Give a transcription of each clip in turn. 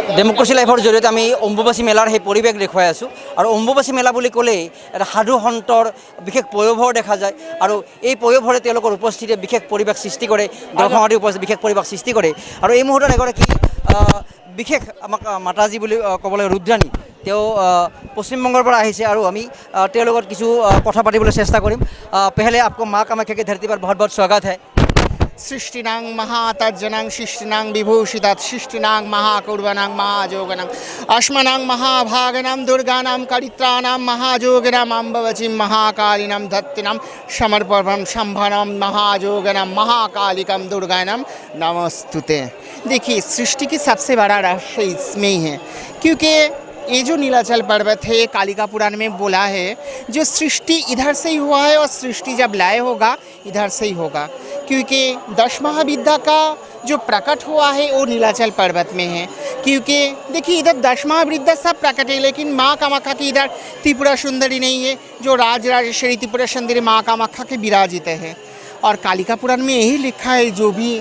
Democracy লাইফৰ জৰিয়তে আমি অম্বুবাচী মেলাৰ সেই পৰিৱেশ দেখুৱাই আছোঁ আৰু অম্বুবাচী মেলা বুলি ক'লেই এটা সাধু সন্তৰ বিশেষ পয়োভৰ দেখা যায় আৰু এই পয়োভৰে তেওঁলোকৰ উপস্থিতিয়ে বিশেষ পৰিৱেশ সৃষ্টি কৰে, দৰ্শনাৰ্থীৰ উপস্থিতি বিশেষ পৰিৱেশ সৃষ্টি কৰে আৰু এই মুহূৰ্তত এগৰাকী বিশেষ আমাক মাতাজী বুলি ক'বলৈ ৰুদ্ৰাণী তেওঁ পশ্চিমবংগৰ পৰা আহিছে আৰু আমি তেওঁৰ লগত কিছু কথা পাতিবলৈ চেষ্টা কৰিম। পেহলে आपको माँ कामाख्या की धरती पर बहुत बहुत स्वागत है। सृष्टिनां महातज्जनां शिष्टिनां विभूषितात् शिष्टिनां महाकुर्वनां महाजोगनां अश्मनां महाभागनां दुर्गानां करित्राणां महाजोगनां अम्बवचीं महाकालिनां धत्तिनां समर्पणं शंभनां महाजोगनां महाकालिकां दुर्गानां नमस्तुते। देखिए, सृष्टि की सबसे बड़ा रहस्य इसमें ही है, क्योंकि ये जो नीलाचल पर्वत है ये कालिका पुराण में बोला है जो सृष्टि इधर से ही हुआ है और सृष्टि जब लय होगा इधर से ही होगा, क्योंकि 10 महाविद्या का जो प्रकट हुआ है वो नीलाचल पर्वत में है। क्योंकि देखिए, इधर 10 महाविद्या सब प्रकट है, लेकिन माँ कामाख्या की इधर त्रिपुरा सुंदरी नहीं है, जो राजराजेश्वरी त्रिपुरा सुंदरी माँ कामाख्या के विराजित है। और कालिका पुराण में यही लिखा है, जो भी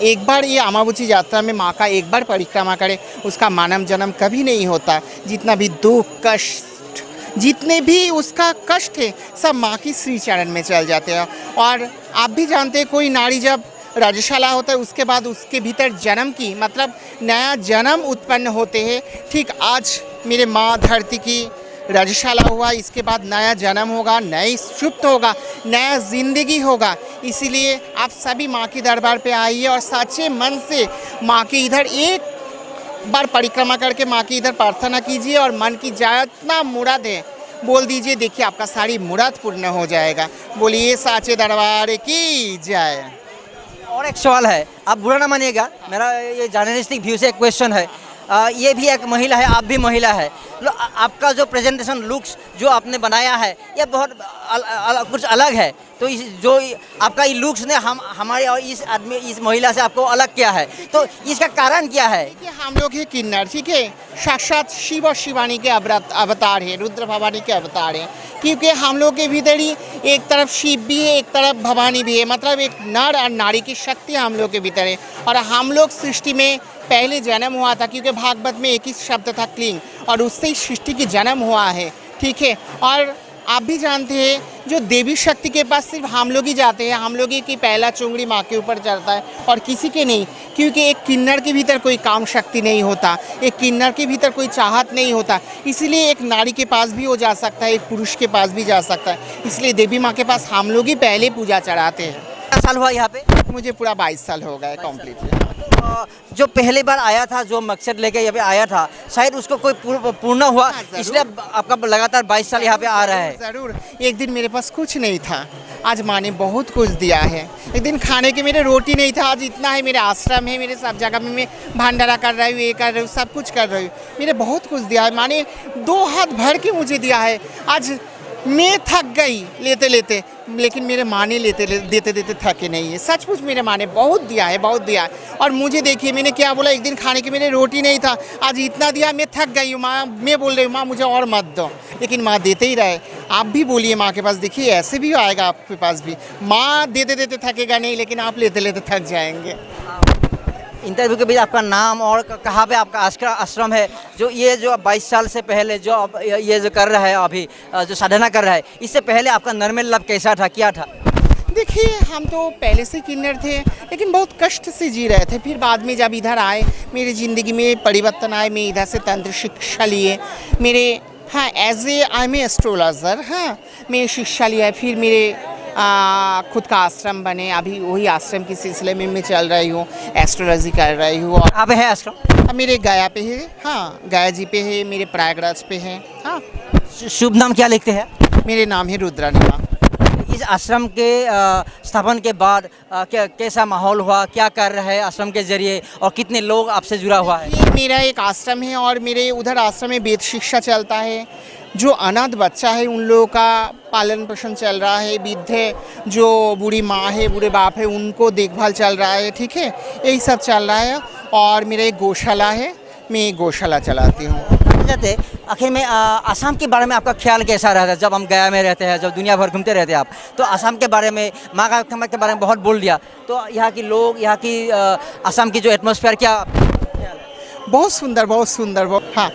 एक बार ये अमावस्या यात्रा में माँ का एक बार परिक्रमा करे उसका मानव जन्म कभी नहीं होता। जितना भी दुख कष्ट जितने भी उसका कष्ट है सब माँ की श्री चरण में चल जाते हैं। और आप भी जानते हैं, कोई नारी जब रजशाला होता है उसके बाद उसके भीतर जन्म की मतलब नया जन्म उत्पन्न होते हैं। ठीक आज मेरे माँ धरती की रजशाला हुआ, इसके बाद नया जन्म होगा, नई सुप्त होगा, नया जिंदगी होगा। इसीलिए आप सभी माँ के दरबार पे आइए और सच्चे मन से माँ के इधर एक बार परिक्रमा करके माँ की इधर प्रार्थना कीजिए और मन की जितना मुराद है बोल दीजिए। देखिए, आपका सारी मुराद पूर्ण हो जाएगा। बोलिए साचे दरबार की जय। और एक सवाल है, आप बुरा ना मानिएगा, मेरा ये जर्नलिस्टिक व्यू से एक क्वेश्चन है। ये भी एक महिला है, आप भी महिला है, आपका जो प्रेजेंटेशन लुक्स जो आपने बनाया है ये बहुत कुछ अलग है, तो जो आपका ये लुक्स ने हमारे और इस आदमी इस महिला से आपको अलग किया है, तो इसका कारण क्या है? देखिए, हम लोग हैं किन्नर, ठीक है, साक्षात शिव और शिवानी के अवतार है, रुद्र भवानी के अवतार है। क्योंकि हम लोग के भीतर ही एक तरफ शिव भी है, एक तरफ भवानी भी है, मतलब एक नर और नारी की शक्ति हम लोग के भीतर है। और हम लोग सृष्टि में पहले जन्म हुआ था, क्योंकि भागवत में एक ही शब्द था क्लिंग, और उससे ही सृष्टि की जन्म हुआ है, ठीक है। और आप भी जानते हैं, जो देवी शक्ति के पास सिर्फ हम लोग ही जाते हैं, हम लोग ही की पहला चुंगड़ी माँ के ऊपर चढ़ता है और किसी के नहीं। क्योंकि एक किन्नर के भीतर कोई काम शक्ति नहीं होता, एक किन्नर के भीतर कोई चाहत नहीं होता, इसीलिए एक नारी के पास भी वो जा सकता है, एक पुरुष के पास भी जा सकता है। इसलिए देवी माँ के पास हम लोग ही पहले पूजा चढ़ाते हैं। कितना साल हुआ यहाँ पे? मुझे पूरा 22 साल हो गए कम्प्लीटली। जो पहली बार आया था, जो मकसद लेके यहाँ पे आया था, शायद उसको कोई पूर्ण हुआ, इसलिए आपका लगातार 22 साल यहाँ पे आ रहा है। ज़रूर। एक दिन मेरे पास कुछ नहीं था, आज माँ ने बहुत कुछ दिया है। एक दिन खाने के मेरे रोटी नहीं था, आज इतना है, मेरे आश्रम है, मेरे सब जगह में मैं भंडारा कर रही हूँ, ये कर रही हूँ, सब कुछ कर रही हूँ। मेरे बहुत कुछ दिया है, माँ ने 2 हाथ भर के मुझे दिया है। आज मैं थक गई लेते लेते, लेकिन मेरे माँ ने देते देते थके नहीं है। सचमुच मेरे माँ ने बहुत दिया है, बहुत दिया है। और मुझे देखिए, मैंने क्या बोला, एक दिन खाने के मेरे रोटी नहीं था, आज इतना दिया, मैं थक गई हूँ माँ, मैं बोल रही हूँ माँ मुझे और मत दो, लेकिन माँ देते ही रहे। आप भी बोलिए माँ के पास, देखिए ऐसे भी आएगा आपके पास भी, माँ देते देते थकेगा नहीं, लेकिन आप लेते लेते थक जाएंगे। इंटरव्यू के बीच आपका नाम और कहाँ पे आपका आश्रम है, जो ये जो 22 साल से पहले जो आप ये जो कर रहा है, अभी जो साधना कर रहा है, इससे पहले आपका नॉर्मल लाइफ कैसा था, क्या था? देखिए, हम तो पहले से किन्नर थे, लेकिन बहुत कष्ट से जी रहे थे। फिर बाद में जब इधर आए, मेरी ज़िंदगी में परिवर्तन आए, मैं इधर से तंत्र शिक्षा लिए, मेरे हाँ as a I am astrologer, हाँ मैं शिक्षा लिया है। फिर मेरे खुद का आश्रम बने, अभी वही आश्रम के सिलसिले में मैं चल रही हूँ, एस्ट्रोलॉजी कर रही हूँ। और कहाँ पे है आश्रम? मेरे गया पे है, हाँ गया जी पे है, मेरे प्रयागराज पे है। हाँ, शुभ नाम क्या लिखते हैं? मेरे नाम है रुद्रानी माँ। इस आश्रम के स्थापन के बाद कैसा माहौल हुआ, क्या कर रहे हैं आश्रम के जरिए, और कितने लोग आपसे जुड़ा हुआ है? ये मेरा एक आश्रम है और मेरे उधर आश्रम में वेद शिक्षा चलता है। जो अनाथ बच्चा है उन लोगों का पालन पोषण चल रहा है, वृद्ध जो बूढ़ी माँ है, बूढ़े बाप है, उनको देखभाल चल रहा है, ठीक है, यही सब चल रहा है। और मेरा एक गौशाला है, मैं एक गौशाला चलाती हूँ। जाते आखिर में आसाम के बारे में आपका ख्याल कैसा रहता है? जब हम गया में रहते हैं, जब दुनिया भर घूमते रहते हैं आप, तो आसाम के बारे में, माँ कामाख्या के बारे में बहुत बोल दिया, तो यहाँ के लोग, यहाँ की आसाम की जो एटमॉस्फेयर, क्या ख्याल है? बहुत सुंदर बहुत सुंदर बहुत हाँ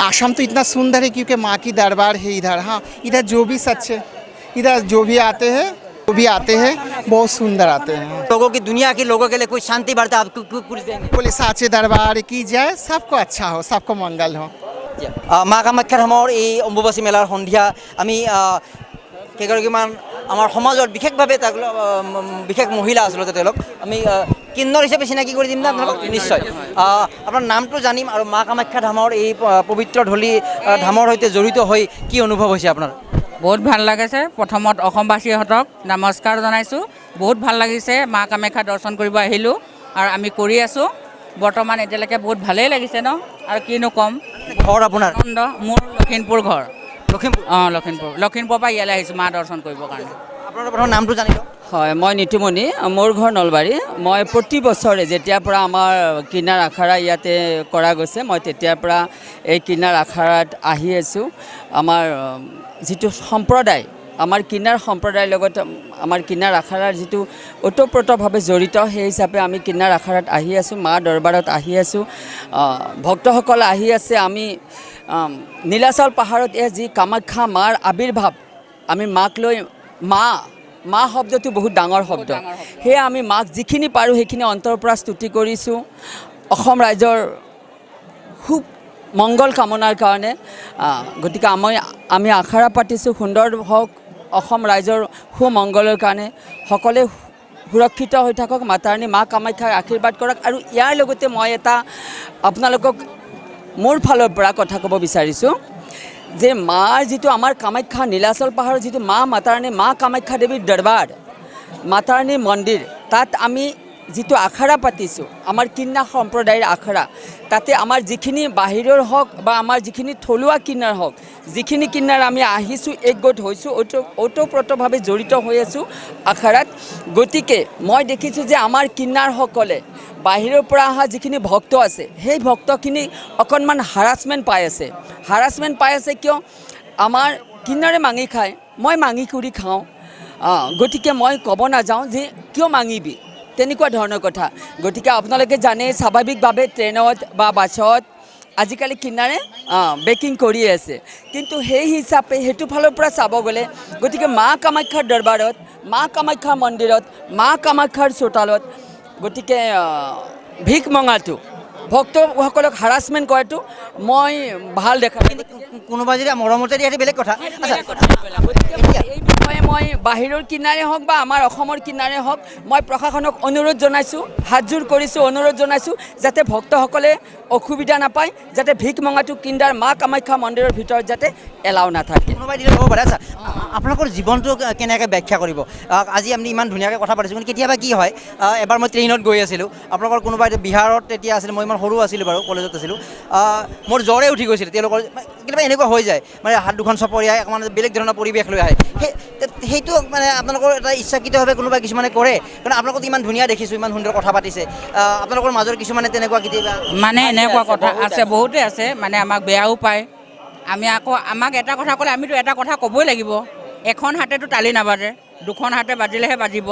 आसाम तो इतना सुंदर है क्योंकि माँ की दरबार है इधर हाँ इधर जो भी सच्चे इधर जो भी आते हैं बहुत सुंदर आते हैं लोगों की दुनिया के लोगों के लिए कोई शांति वार्ता आप कुछ देंगे? बोले साचे दरबार की जय सबको अच्छा हो सबको मंगल हो মা কামাখ্যাৰ ধামৰ এই অম্বুবাচী মেলাৰ সন্ধিয়া আমি কেইগৰাকীমান আমাৰ সমাজত বিশেষভাৱে বিশেষ মহিলা আচলতে তেওঁলোক আমি কিন্নৰ হিচাপে চিনাকি কৰি দিম না আপোনালোকক নিশ্চয় আপোনাৰ নামটো জানিম আৰু মা কামাখ্যা ধামৰ এই পবিত্ৰ ধলি ধামৰ সৈতে জড়িত হৈ কি অনুভৱ হৈছে আপোনাৰ? বহুত ভাল লাগিছে প্ৰথমত অসমবাসীহঁতক নমস্কাৰ জনাইছোঁ বহুত ভাল লাগিছে মা কামাখ্যা দৰ্শন কৰিব আহিলোঁ আৰু আমি কৰি আছোঁ বৰ্তমান এতিয়ালৈকে বহুত ভালেই লাগিছে ন আৰু কিনো ক'ম ঘৰ আপোনাৰ? আনন্দ মোৰ লখিমপুৰ ঘৰ লখিমপুৰ লখিমপুৰৰ পৰা ইয়ালৈ আহিছোঁ মা দৰ্শন কৰিবৰ কাৰণে আপোনাৰ প্ৰথম নামটো জানিব হয় মই নিতুমণি মোৰ ঘৰ নলবাৰী মই প্ৰতি বছৰে যেতিয়াৰ পৰা আমাৰ কিনাৰ আখাৰা ইয়াতে কৰা গৈছে মই তেতিয়াৰ পৰা এই কিনাৰ আখাৰাত আহি আছোঁ আমাৰ যিটো সম্প্ৰদায় আমাৰ কিনাৰ সম্প্ৰদায়ৰ লগত আমাৰ কিনাৰ আখাৰাৰ যিটো ওতঃপ্ৰোতভাৱে জড়িত সেই হিচাপে আমি কিনাৰ আখাৰাত আহি আছোঁ মা দৰবাৰত আহি আছোঁ ভক্তসকল আহি আছে আমি নীলাচল পাহাৰত এই যি কামাখ্যা মাৰ আবিৰ্ভাৱ আমি মাক লৈ মা শব্দটো বহুত ডাঙৰ শব্দ সেয়ে আমি মাক যিখিনি পাৰোঁ সেইখিনি অন্তৰৰ পৰা স্তুতি কৰিছোঁ অসম ৰাইজৰ খুব মংগল কামনাৰ কাৰণে গতিকে আমি আশাৰা পাতিছোঁ সুন্দৰ হওক অসম ৰাইজৰ সুমংগলৰ কাৰণে সকলোৱে সুৰক্ষিত হৈ থাকক মাতাৰাণী মা কামাখ্যাৰ আশীৰ্বাদ কৰক আৰু ইয়াৰ লগতে মই এটা আপোনালোকক মোৰ ফালৰ পৰা কথা ক'ব বিচাৰিছোঁ যে মাৰ যিটো আমাৰ কামাখ্যা নীলাচল পাহাৰৰ যিটো মা মাতাৰাণী মা কামাখ্যা দেৱীৰ দৰবাৰ মাতাৰাণী মন্দিৰ তাত আমি যিটো আখৰা পাতিছোঁ আমাৰ কিন্নাৰ সম্প্ৰদায়ৰ আখৰা তাতে আমাৰ যিখিনি বাহিৰৰ হওক বা আমাৰ যিখিনি থলুৱা কিন্নাৰ হওক যিখিনি কিন্নাৰ আমি আহিছোঁ একগোট হৈছোঁ ওতঃপ্ৰোতভাৱে জড়িত হৈ আছোঁ আখৰাত গতিকে মই দেখিছোঁ যে আমাৰ কিন্নাৰসকলে বাহিৰৰ পৰা অহা যিখিনি ভক্ত আছে সেই ভক্তখিনি অকণমান হাৰাছমেণ্ট পাই আছে কিয় আমাৰ কিন্নাৰে মাঙি খায় মই মাঙি কৰি খাওঁ গতিকে মই ক'ব নাযাওঁ যে কিয় মাঙিবি তেনেকুৱা ধৰণৰ কথা গতিকে আপোনালোকে জানে স্বাভাৱিকভাৱে ট্ৰেইনত বা বাছত আজিকালি কিনাৰে বেকিং কৰি আছে কিন্তু সেই হিচাপে সেইটো ফালৰ পৰা চাব গ'লে গতিকে মা কামাখ্যাৰ দৰবাৰত মা কামাখ্যা মন্দিৰত মা কামাখ্যাৰ চোতালত গতিকে ভিক মঙাটো ভক্তসকলক হাৰাছমেণ্ট কৰাটো মই ভাল দেখা কিন্তু কোনোবা যদি মৰমতে দিয়ে বেলেগ কথা এই বিষয়ে মই বাহিৰৰ কিনাৰে হওক বা আমাৰ অসমৰ কিনাৰে হওক মই প্ৰশাসনক অনুৰোধ জনাইছোঁ হাতযোৰ কৰিছোঁ অনুৰোধ জনাইছোঁ যাতে ভক্তসকলে অসুবিধা নাপায় যাতে ভিক মঙাটো কিন্দাৰ মা কামাখ্যা মন্দিৰৰ ভিতৰত যাতে এলাও নাথাকে কোনোবাই দিলে হ'ব পাৰে আচ্ছা আপোনালোকৰ জীৱনটো কেনেকৈ ব্যাখ্যা কৰিব আজি আমি ইমান ধুনীয়াকৈ কথা পাতিছোঁ কিন্তু কেতিয়াবা কি হয় এবাৰ মই ট্ৰেইনত গৈ আছিলোঁ আপোনালোকৰ কোনোবাই বিহাৰত তেতিয়া আছিল মই ইমান সৰু আছিলোঁ বাৰু কলেজত আছিলোঁ মোৰ জ্বৰে উঠি গৈছিল তেওঁলোকৰ কেতিয়াবা এনেকুৱা হৈ যায় মানে হাত দুখন চপৰিয়াই অকণমান বেলেগ ধৰণৰ পৰিৱেশ লৈ আহে সেইটো মানে আপোনালোকৰ এটা ইচ্ছাকৃতভাৱে কোনোবা কিছুমানে কৰে কাৰণ আপোনালোকক ইমান ধুনীয়া দেখিছোঁ ইমান সুন্দৰ কথা পাতিছে আপোনালোকৰ মাজৰ কিছুমানে তেনেকুৱা কেতিয়াবা মানে এনেকুৱা কথা আছে বহুতে আছে মানে আমাক বেয়াও পায় আমি আকৌ আমাক এটা কথা ক'লে আমিতো এটা কথা ক'বই লাগিব এখন হাতেতো তালি নাবাজে দুখন হাতে বাজিলেহে বাজিব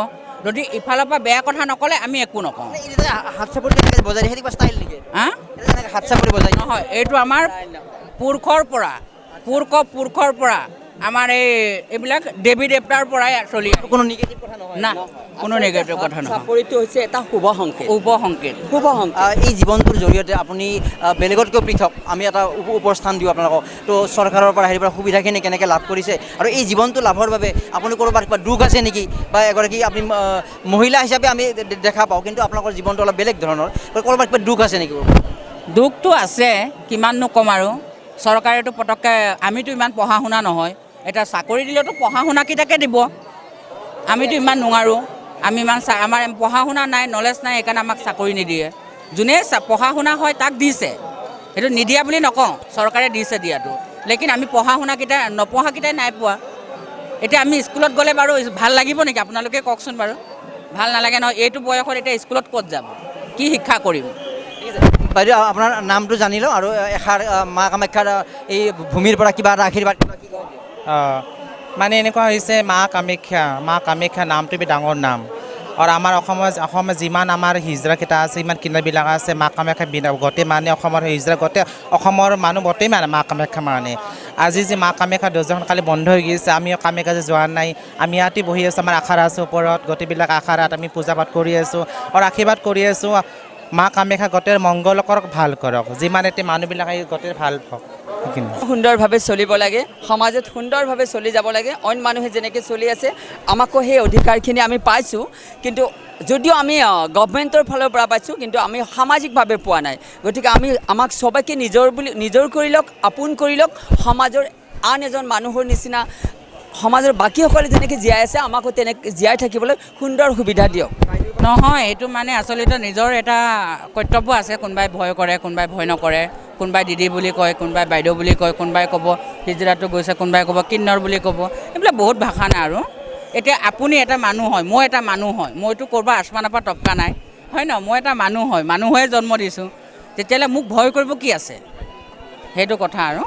যদি ইফালৰ পৰা বেয়া কথা নক'লে আমি একো নকওঁ হাত চাপৰি বজাই দিয়ে কিবা ষ্টাইল নেকি হাত চাপৰি বজাই নহয় এইটো আমাৰ পুৰুষৰ পৰা আমাৰ এইবিলাক দেৱী দেৱতাৰ পৰাই চলি কোনো নিগেটিভ কথা নহয় না কোনো নিগেটিভ কথা নহয় চাপৰিটো হৈছে এটা শুভ সংকেত এই জীৱনটোৰ জৰিয়তে আপুনি বেলেগতকৈ পৃথক আমি এটা উপস্থান দিওঁ আপোনালোকক তো চৰকাৰৰ পৰা হেৰি পৰা সুবিধাখিনি কেনেকৈ লাভ কৰিছে আৰু এই জীৱনটো লাভৰ বাবে আপুনি ক'ৰবাত কিবা দুখ আছে নেকি বা এগৰাকী আপুনি মহিলা হিচাপে আমি দেখা পাওঁ কিন্তু আপোনালোকৰ জীৱনটো অলপ বেলেগ ধৰণৰ ক'ৰবাত কিবা দুখ আছে নেকি দুখটো আছে কিমাননো ক'ম আৰু চৰকাৰেতো পটককৈ আমিতো ইমান পঢ়া শুনা নহয় এটা চাকৰি দিলেতো পঢ়া শুনাকেইটাকে দিব আমিতো ইমান নোৱাৰোঁ আমি ইমান আমাৰ পঢ়া শুনা নাই নলেজ নাই সেইকাৰণে আমাক চাকৰি নিদিয়ে যোনে পঢ়া শুনা হয় তাক দিছে সেইটো নিদিয়া বুলি নকওঁ চৰকাৰে দিছে দিয়াটো লেকিন আমি পঢ়া শুনাকেইটা নপঢ়াকেইটাই নাই পোৱা এতিয়া আমি স্কুলত গ'লে বাৰু ভাল লাগিব নেকি আপোনালোকে কওকচোন বাৰু ভাল নালাগে নহয় এইটো বয়সত এতিয়া স্কুলত ক'ত যাব কি শিক্ষা কৰিম বাইদেউ আপোনাৰ নামটো জানি লওঁ আৰু এষাৰ মা কামাখ্যাৰ এই ভূমিৰ পৰা কিবা এটা আশীৰ্বাদ মানে এনেকুৱা হৈছে মা কামাখ্যা নামটো ডাঙৰ নাম আৰু আমাৰ অসমত যিমান আমাৰ হিজৰাকেইটা আছে ইমান কিনাৰবিলাক আছে মা কামাখ্যা গোটেই মানে অসমৰ হিজৰা গোটেই অসমৰ মানুহ গোটেই মানে মা কামাখ্যা মানে আজি যে মা কামাখ্যা দৰ্জাখন কালি বন্ধ হৈ গৈছে আমিও কামাখ্যা যে যোৱা নাই আমি ইয়াতে বহি আছোঁ আমাৰ আখাৰা আছে ওপৰত গোটেইবিলাক আখাৰাত আমি পূজা পাঠ কৰি আছোঁ আৰু আশীৰ্বাদ কৰি আছোঁ মা কামাখ্যা গোটেই মংগল কৰক ভাল কৰক যিমান এতিয়া মানুহবিলাক আহি গোটেই ভাল হওক সেইখিনি সুন্দৰভাৱে চলিব লাগে সমাজত সুন্দৰভাৱে চলি যাব লাগে অইন মানুহে যেনেকৈ চলি আছে আমাকো সেই অধিকাৰখিনি আমি পাইছোঁ কিন্তু যদিও আমি গভৰ্ণমেণ্টৰ ফালৰ পৰা পাইছোঁ কিন্তু আমি সামাজিকভাৱে পোৱা নাই গতিকে আমাক সবাইকে নিজৰ কৰি লওক আপোন কৰি লওক সমাজৰ আন এজন মানুহৰ নিচিনা সমাজৰ বাকীসকলে যেনেকৈ জীয়াই আছে আমাকো তেনেকৈ জীয়াই থাকিবলৈ সুন্দৰ সুবিধা দিয়ক নহয় এইটো মানে আচলতে নিজৰ এটা কৰ্তব্য আছে কোনোবাই ভয় কৰে কোনোবাই ভয় নকৰে কোনোবাই দিদি বুলি কয় কোনোবাই বাইদেউ বুলি কয় কোনোবাই ক'ব হিজৰাটো গৈছে কোনোবাই ক'ব কিন্নৰ বুলি ক'ব এইবিলাক বহুত ভাষা নাই আৰু এতিয়া আপুনি এটা মানুহ হয় মই এটা মানুহ হয় মইতো ক'ৰবাত আসমানৰ পৰা টপকা নাই হয় ন মই এটা মানুহ হয় মানুহে জন্ম দিছোঁ তেতিয়াহ'লে মোক ভয় কৰিব কি আছে সেইটো কথা আৰু